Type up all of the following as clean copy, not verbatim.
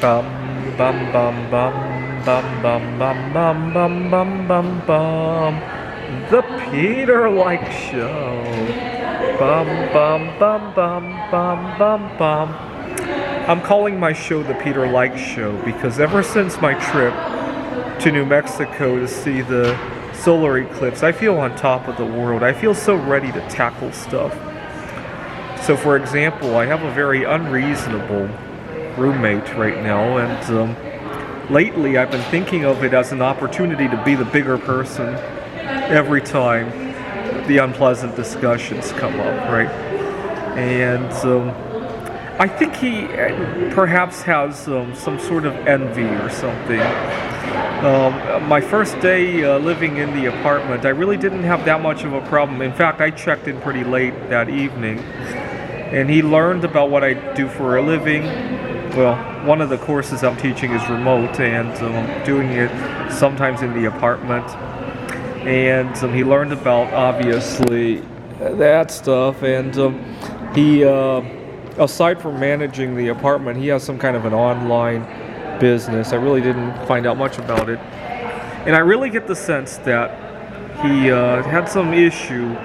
Bum bum bum bum bum bum bum bum bum bum bum bum. The Peter Like Show. Bum bum bum bum bum bum bum. I'm calling my show the Peter Like Show because ever since my trip to New Mexico to see the solar eclipse, I feel on top of the world. I feel so ready to tackle stuff. So, for example, I have a very unreasonable roommate right now, and lately I've been thinking of it as an opportunity to be the bigger person every time the unpleasant discussions come up, right? And I think he perhaps has some sort of envy or something. My first day living in the apartment, I really didn't have that much of a problem. In fact, I checked in pretty late that evening, and he learned about what I do for a living. Well, one of the courses I'm teaching is remote, and I'm doing it sometimes in the apartment. And he learned about, obviously, that stuff. And he, aside from managing the apartment, he has some kind of an online business. I really didn't find out much about it. And I really get the sense that he had some issue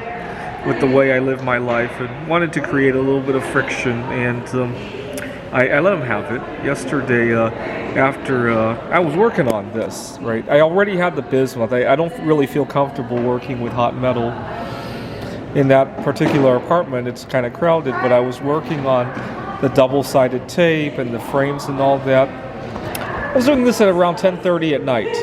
with the way I live my life and wanted to create a little bit of friction. And I let him have it. Yesterday, after I was working on this, right? I already had the bismuth. I don't really feel comfortable working with hot metal in that particular apartment. It's kind of crowded, but I was working on the double-sided tape and the frames and all that. I was doing this at around 10:30 at night.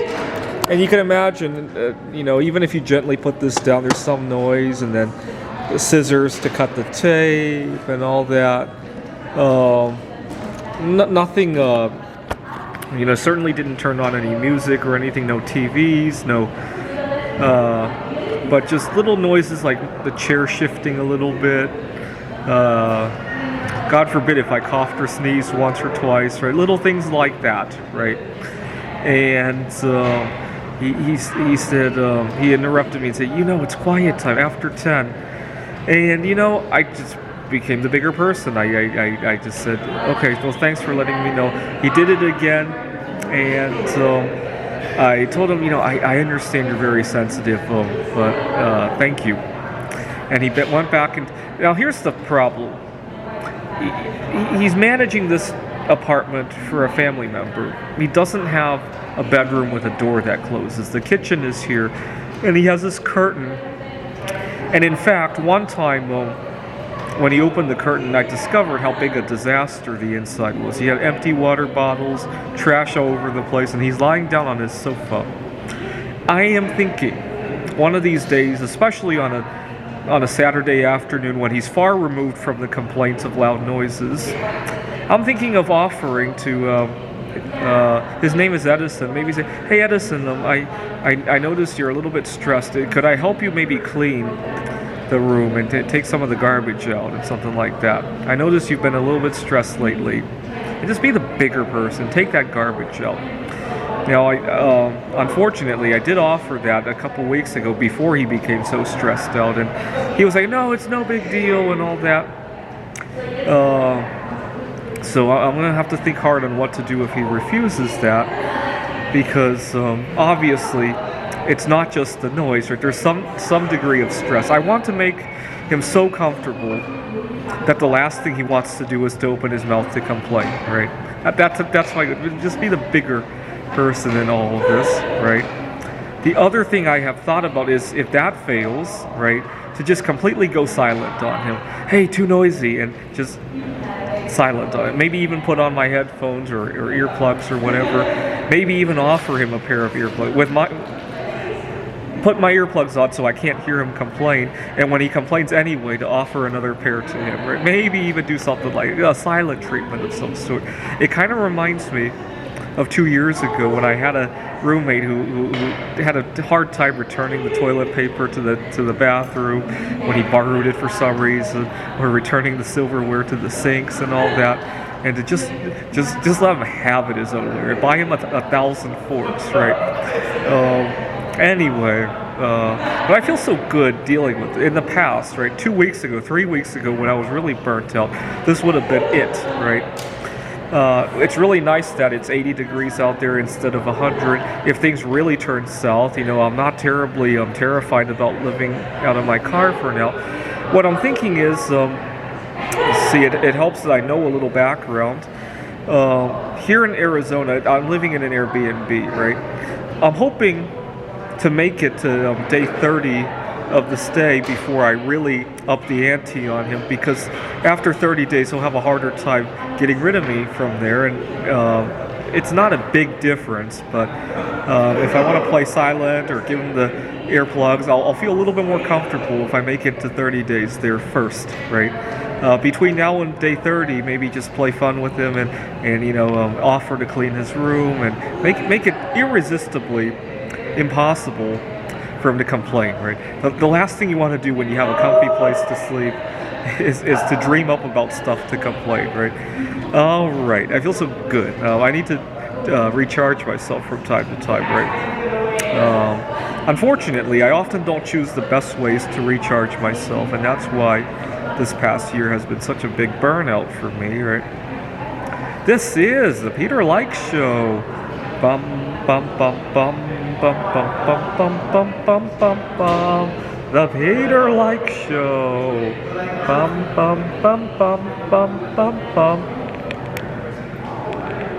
And you can imagine, even if you gently put this down, there's some noise, and then the scissors to cut the tape and all that. Nothing, certainly didn't turn on any music or anything, no TVs, but just little noises like the chair shifting a little bit. God forbid if I coughed or sneezed once or twice, right? Little things like that, right? And he said, he interrupted me and said, it's quiet time after 10. And, I just became the bigger person. I just said, okay, well, thanks for letting me know. He did it again, and I told him, I understand you're very sensitive, but thank you. And he went back, and now here's the problem. He's managing this apartment for a family member. He doesn't have a bedroom with a door that closes. The kitchen is here, and he has this curtain. And in fact, one time, when he opened the curtain, I discovered how big a disaster the inside was. He had empty water bottles, trash all over the place, and he's lying down on his sofa. I am thinking, one of these days, especially on a Saturday afternoon when he's far removed from the complaints of loud noises, I'm thinking of offering to, his name is Edison, maybe say, hey Edison, I noticed you're a little bit stressed. Could I help you maybe clean the room and take some of the garbage out and something like that? I noticed you've been a little bit stressed lately. And just be the bigger person. Take that garbage out. Now, unfortunately, I did offer that a couple weeks ago before he became so stressed out, and he was like, no, it's no big deal and all that. So I'm going to have to think hard on what to do if he refuses that, because obviously it's not just the noise, right? There's some degree of stress. I want to make him so comfortable that the last thing he wants to do is to open his mouth to complain, right? That's why, just be the bigger person in all of this, right? The other thing I have thought about is, if that fails, right, to just completely go silent on him. Hey, too noisy, and just silent on it. Maybe even put on my headphones or earplugs or whatever. Maybe even offer him a pair of earplugs. Put my earplugs on so I can't hear him complain, and when he complains anyway, to offer another pair to him, right? Maybe even do something like a silent treatment of some sort. It kind of reminds me of 2 years ago when I had a roommate who had a hard time returning the toilet paper to the bathroom when he borrowed it for some reason, or returning the silverware to the sinks and all that. And to just let him have it his own way. Buy him 1,000 forks, right? Anyway, but I feel so good dealing with it. In the past, right? 2 weeks ago, 3 weeks ago, when I was really burnt out, this would have been it, right? It's really nice that it's 80 degrees out there instead of 100. If things really turn south, I'm not terribly terrified about living out of my car for now. What I'm thinking is, see, it helps that I know a little background. Here in Arizona, I'm living in an Airbnb, right? I'm hoping to make it to day 30 of the stay before I really up the ante on him, because after 30 days he'll have a harder time getting rid of me from there, and it's not a big difference, but if I want to play silent or give him the earplugs, I'll feel a little bit more comfortable if I make it to 30 days there first, right? Between now and day 30, maybe just play fun with him and offer to clean his room and make it irresistibly impossible for him to complain, right? The last thing you want to do when you have a comfy place to sleep is to dream up about stuff to complain, right? All right, I feel so good. I need to recharge myself from time to time, right? Unfortunately, I often don't choose the best ways to recharge myself, and that's why this past year has been such a big burnout for me, right? This is the Peter Like Show. Bum bum bum bum bum bum bum bum bum bum bum bum. The Peter Like Show. Bum bum bum bum bum bum bum.